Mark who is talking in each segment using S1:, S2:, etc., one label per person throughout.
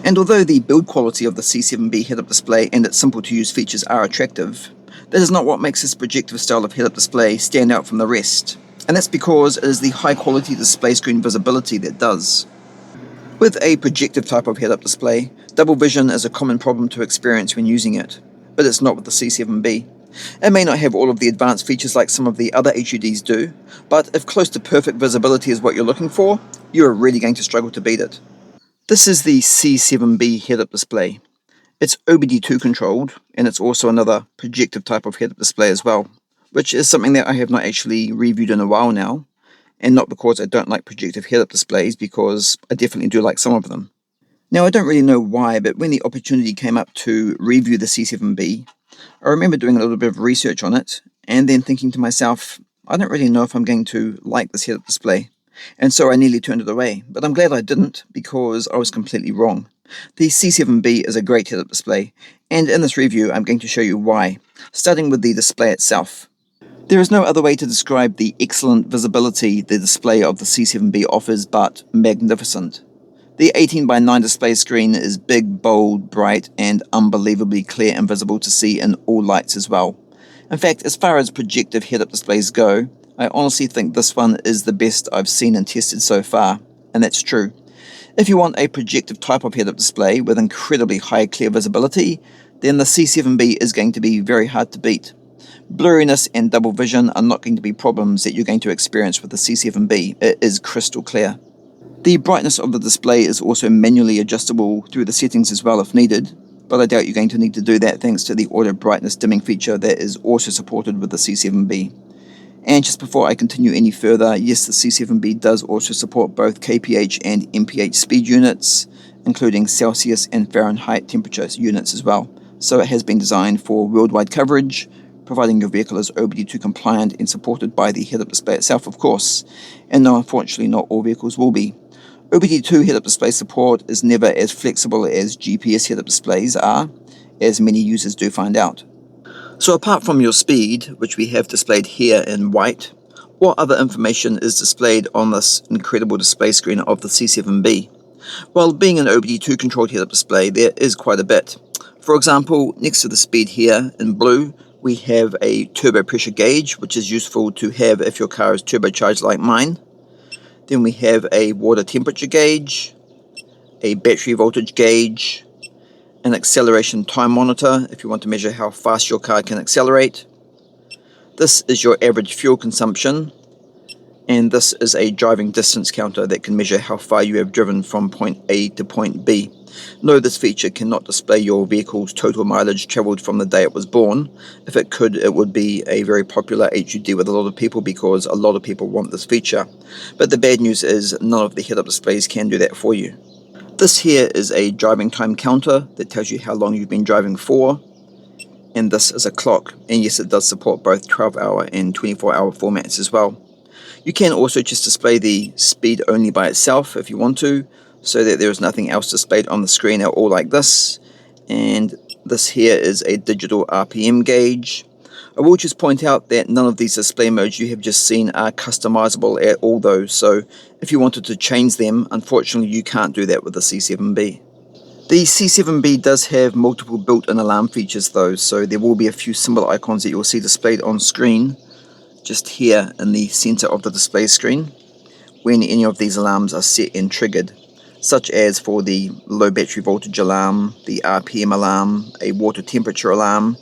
S1: And although the build quality of the C7B head-up display and its simple to use features are attractive, that is not what makes this projective style of head-up display stand out from the rest. And that's because it is the high quality display screen visibility that does. With a projective type of head-up display, double vision is a common problem to experience when using it, but it's not with the C7B. It may not have all of the advanced features like some of the other HUDs do, but if close to perfect visibility is what you're looking for, you are really going to struggle to beat it. This is the C7B head-up display. It's OBD2 controlled, and it's also another projective type of head-up display as well, which is something that I have not actually reviewed in a while now, and not because I don't like projective head-up displays, because I definitely do like some of them. Now, I don't really know why, but when the opportunity came up to review the C7B, I remember doing a little bit of research on it, and then thinking to myself, I don't really know if I'm going to like this head-up display. And so I nearly turned it away, but I'm glad I didn't, because I was completely wrong. The C7B is a great head-up display, and in this review I'm going to show you why, starting with the display itself. There is no other way to describe the excellent visibility the display of the C7B offers but magnificent. The 18:9 display screen is big, bold, bright, and unbelievably clear and visible to see in all lights as well. In fact, as far as projective head-up displays go, I honestly think this one is the best I've seen and tested so far, and that's true. If you want a projective type of head-up display with incredibly high clear visibility, then the C7B is going to be very hard to beat. Blurriness and double vision are not going to be problems that you're going to experience with the C7B. It is crystal clear. The brightness of the display is also manually adjustable through the settings as well if needed, but I doubt you're going to need to do that thanks to the auto brightness dimming feature that is also supported with the C7B. And just before I continue any further, yes, the C7B does also support both kph and mph speed units, including Celsius and Fahrenheit temperature units as well. So it has been designed for worldwide coverage, providing your vehicle is OBD2 compliant and supported by the head-up display itself, of course. And no, unfortunately, not all vehicles will be. OBD2 head-up display support is never as flexible as GPS head-up displays are, as many users do find out. So apart from your speed, which we have displayed here in white, what other information is displayed on this incredible display screen of the C7B? Well, being an OBD2 controlled head-up display, there is quite a bit. For example, next to the speed here in blue, we have a turbo pressure gauge, which is useful to have if your car is turbocharged like mine. Then we have a water temperature gauge, a battery voltage gauge, an acceleration time monitor if you want to measure how fast your car can accelerate. This is your average fuel consumption, and this is a driving distance counter that can measure how far you have driven from point A to point B. No, this feature cannot display your vehicle's total mileage travelled from the day it was born. If it could, it would be a very popular HUD with a lot of people because a lot of people want this feature. But the bad news is none of the head-up displays can do that for you. This here is a driving time counter that tells you how long you've been driving for, and this is a clock, and yes, it does support both 12-hour and 24-hour formats as well. You can also just display the speed only by itself if you want to, so that there is nothing else displayed on the screen at all like this. And this here is a digital RPM gauge. I will just point out that none of these display modes you have just seen are customizable at all though, so if you wanted to change them, unfortunately you can't do that with the C7B. The C7B does have multiple built-in alarm features though, so there will be a few symbol icons that you'll see displayed on screen, just here in the center of the display screen, when any of these alarms are set and triggered, such as for the low battery voltage alarm, the RPM alarm, a water temperature alarm,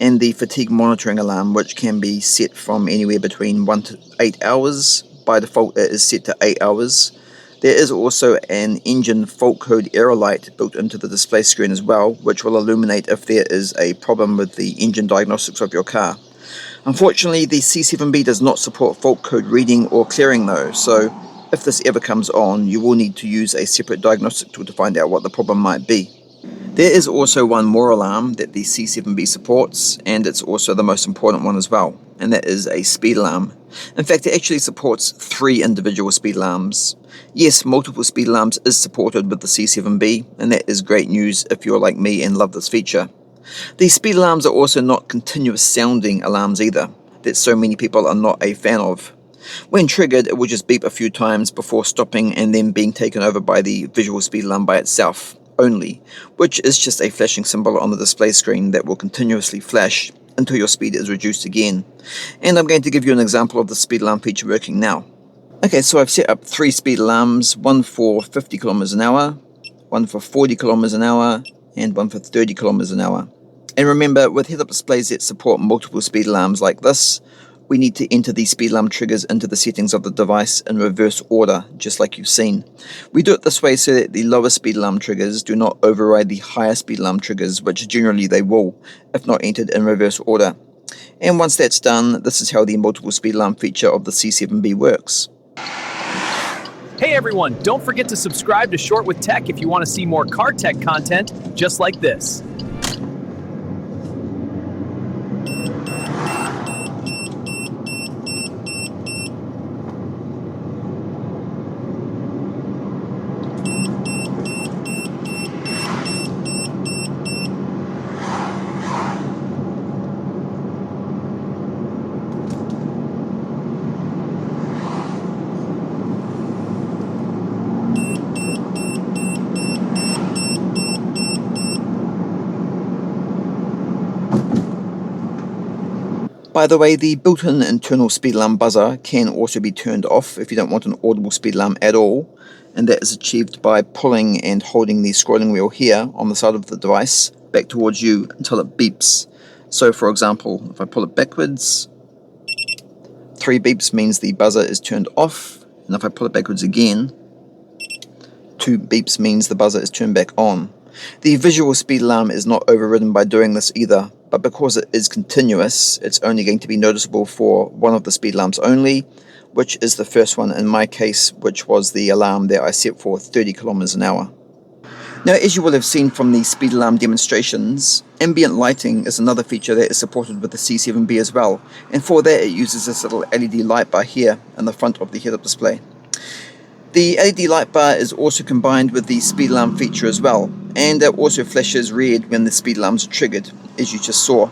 S1: and the fatigue monitoring alarm, which can be set from anywhere between 1 to 8 hours. By default it is set to 8 hours. There is also an engine fault code error light built into the display screen as well, which will illuminate if there is a problem with the engine diagnostics of your car. Unfortunately, the C7B does not support fault code reading or clearing though, so if this ever comes on, you will need to use a separate diagnostic tool to find out what the problem might be. There is also one more alarm that the C7B supports, and it's also the most important one as well, and that is a speed alarm. In fact, it actually supports 3 individual speed alarms. Yes, multiple speed alarms is supported with the C7B, and that is great news if you're like me and love this feature. These speed alarms are also not continuous sounding alarms either, that so many people are not a fan of. When triggered, it will just beep a few times before stopping and then being taken over by the visual speed alarm by itself. only, which is just a flashing symbol on the display screen that will continuously flash until your speed is reduced again. And I'm going to give you an example of the speed alarm feature working now. Okay, so I've set up 3 speed alarms, one for 50 kilometers an hour, one for 40 kilometers an hour, and one for 30 kilometers an hour. And remember, with head-up displays that support multiple speed alarms like this, we need to enter these speed alarm triggers into the settings of the device in reverse order, just like you've seen. We do it this way so that the lower speed alarm triggers do not override the higher speed alarm triggers, which generally they will, if not entered in reverse order. And once that's done, this is how the multiple speed alarm feature of the C7B works.
S2: Hey everyone, don't forget to subscribe to Short with Tech if you want to see more car tech content just like this.
S1: By the way, the built-in internal speed alarm buzzer can also be turned off if you don't want an audible speed alarm at all, and that is achieved by pulling and holding the scrolling wheel here on the side of the device back towards you until it beeps. So for example, if I pull it backwards, 3 beeps means the buzzer is turned off, and if I pull it backwards again, 2 beeps means the buzzer is turned back on. The visual speed alarm is not overridden by doing this either, but because it is continuous, it's only going to be noticeable for one of the speed alarms only, which is the first one in my case, which was the alarm that I set for 30 kilometers an hour. Now, as you will have seen from the speed alarm demonstrations, ambient lighting is another feature that is supported with the C7B as well, and for that it uses this little LED light bar here in the front of the head-up display. The LED light bar is also combined with the speed alarm feature as well, and it also flashes red when the speed alarms are triggered, as you just saw.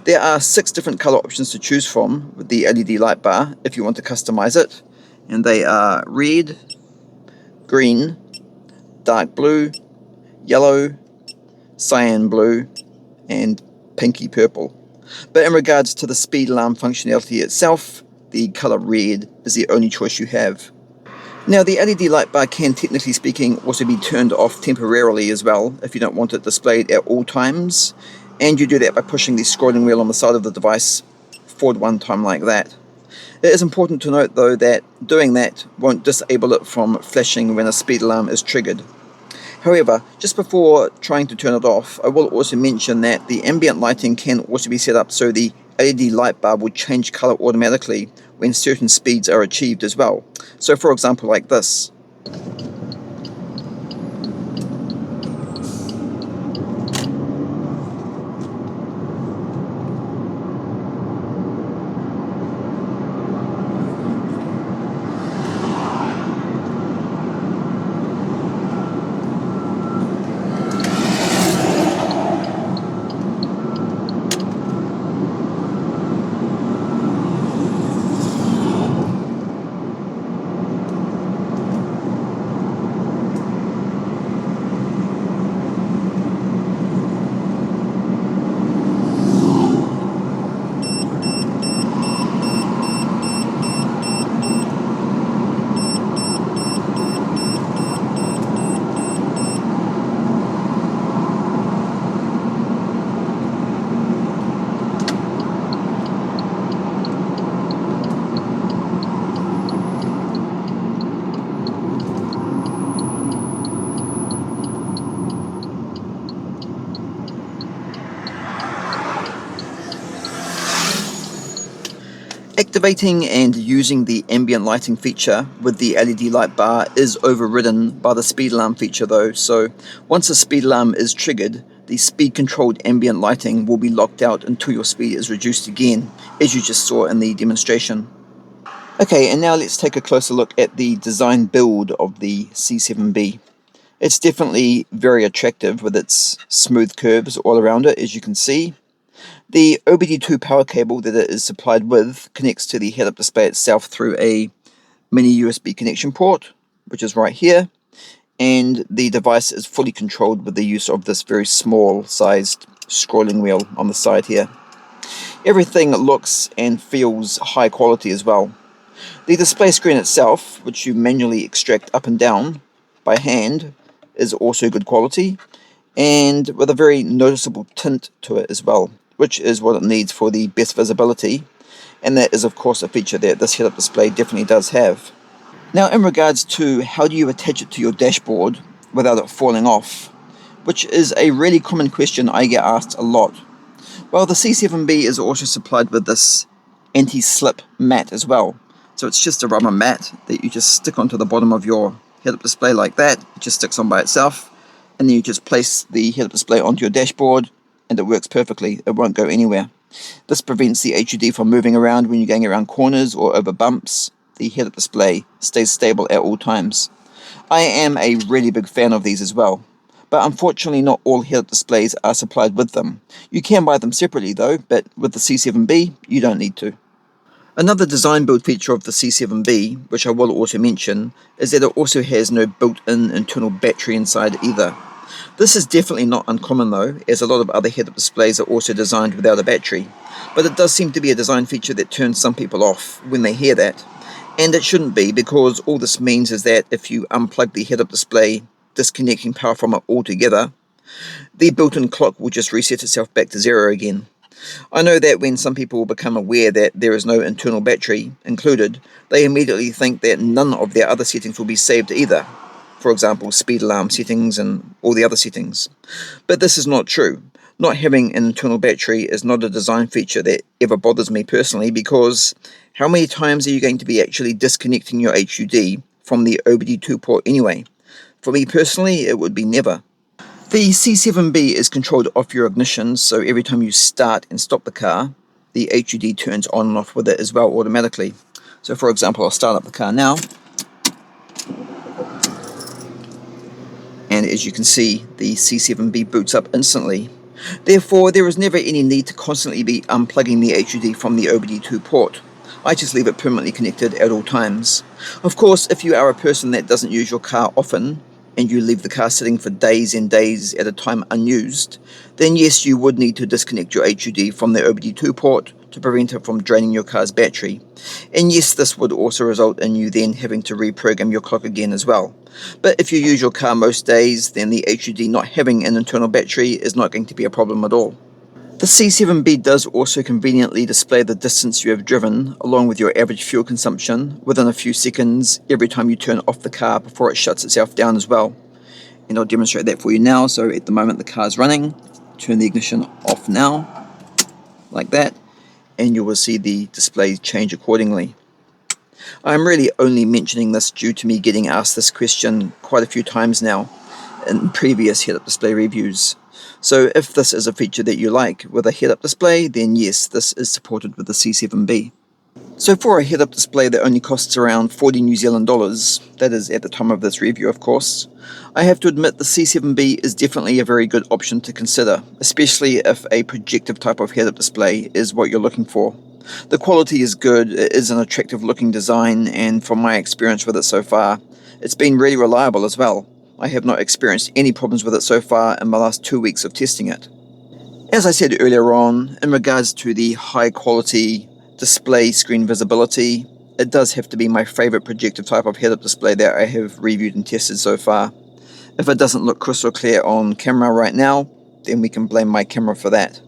S1: There are 6 different color options to choose from with the LED light bar if you want to customize it, and they are red, green, dark blue, yellow, cyan blue, and pinky purple. But in regards to the speed alarm functionality itself, the color red is the only choice you have. Now, the LED light bar can, technically speaking, also be turned off temporarily as well if you don't want it displayed at all times, and you do that by pushing the scrolling wheel on the side of the device forward one time like that. It is important to note though that doing that won't disable it from flashing when a speed alarm is triggered. However, just before trying to turn it off, I will also mention that the ambient lighting can also be set up so the LED light bar will change color automatically when certain speeds are achieved as well. So for example, like this. Activating and using the ambient lighting feature with the LED light bar is overridden by the speed alarm feature though, so once a speed alarm is triggered, the speed controlled ambient lighting will be locked out until your speed is reduced again, as you just saw in the demonstration. Okay, and now let's take a closer look at the design build of the C7B. It's definitely very attractive with its smooth curves all around it, as you can see. The OBD2 power cable that it is supplied with connects to the head-up display itself through a mini USB connection port, which is right here, and the device is fully controlled with the use of this very small sized scrolling wheel on the side here. Everything looks and feels high quality as well. The display screen itself, which you manually extract up and down by hand, is also good quality, and with a very noticeable tint to it as well, which is what it needs for the best visibility, and that is of course a feature that this head-up display definitely does have. Now, in regards to how do you attach it to your dashboard without it falling off, which is a really common question I get asked a lot. Well, the C7B is also supplied with this anti-slip mat as well. So it's just a rubber mat that you just stick onto the bottom of your head-up display like that. It just sticks on by itself, and then you just place the head-up display onto your dashboard, and it works perfectly. It won't go anywhere. This prevents the HUD from moving around when you're going around corners or over bumps. The head-up display stays stable at all times. I am a really big fan of these as well, but unfortunately not all head-up displays are supplied with them. You can buy them separately though, but with the C7B you don't need to. Another design build feature of the C7B, which I will also mention, is that it also has no built-in internal battery inside either. This is definitely not uncommon though, as a lot of other head-up displays are also designed without a battery, but it does seem to be a design feature that turns some people off when they hear that. And it shouldn't be, because all this means is that if you unplug the head-up display, disconnecting power from it altogether, the built-in clock will just reset itself back to zero again. I know that when some people become aware that there is no internal battery included, they immediately think that none of their other settings will be saved either. For example, speed alarm settings and all the other settings. But this is not true. Not having an internal battery is not a design feature that ever bothers me personally, because how many times are you going to be actually disconnecting your HUD from the OBD2 port anyway? For me personally, it would be never. The C7B is controlled off your ignition, so every time you start and stop the car, the HUD turns on and off with it as well automatically. So for example, I'll start up the car now, and as you can see, the C7B boots up instantly. Therefore, there is never any need to constantly be unplugging the HUD from the OBD2 port. I just leave it permanently connected at all times. Of course, if you are a person that doesn't use your car often, and you leave the car sitting for days and days at a time unused, then yes, you would need to disconnect your HUD from the OBD2 port to prevent it from draining your car's battery. And yes, this would also result in you then having to reprogram your clock again as well. But if you use your car most days, then the HUD not having an internal battery is not going to be a problem at all. The C7B does also conveniently display the distance you have driven, along with your average fuel consumption, within a few seconds every time you turn off the car before it shuts itself down as well. And I'll demonstrate that for you now. So at the moment the car is running, turn the ignition off now, like that, and you will see the display change accordingly. I'm really only mentioning this due to me getting asked this question quite a few times now in previous head-up display reviews. So if this is a feature that you like with a head-up display, then yes, this is supported with the C7B. So for a head-up display that only costs around 40 New Zealand dollars, that is at the time of this review of course, I have to admit the C7B is definitely a very good option to consider, especially if a projective type of head-up display is what you're looking for. The quality is good, it is an attractive looking design, and from my experience with it so far, it's been really reliable as well. I have not experienced any problems with it so far in my last 2 weeks of testing it. As I said earlier on, in regards to the high quality display screen visibility, it does have to be my favorite projective type of head-up display that I have reviewed and tested so far. If it doesn't look crystal clear on camera right now, then we can blame my camera for that.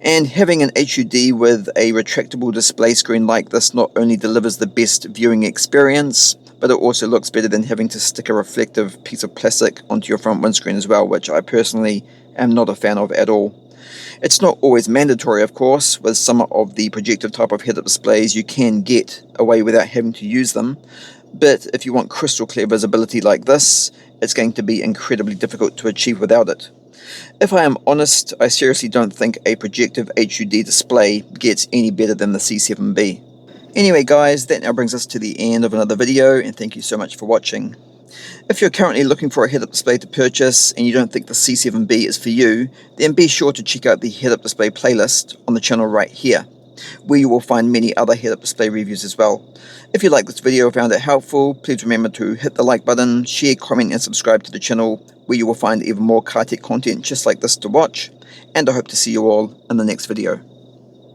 S1: And having an HUD with a retractable display screen like this not only delivers the best viewing experience, but it also looks better than having to stick a reflective piece of plastic onto your front windscreen as well, which I personally am not a fan of at all. It's not always mandatory, of course. With some of the projective type of head-up displays, you can get away without having to use them, but if you want crystal clear visibility like this, it's going to be incredibly difficult to achieve without it. If I am honest, I seriously don't think a projective HUD display gets any better than the C7B. Anyway guys, that now brings us to the end of another video, and thank you so much for watching. If you're currently looking for a head-up display to purchase and you don't think the C7B is for you, then be sure to check out the head-up display playlist on the channel right here. where you will find many other head-up display reviews as well. If you like this video or found it helpful, please remember to hit the like button, share, comment and subscribe to the channel, where you will find even more car tech content just like this to watch, and I hope to see you all in the next video.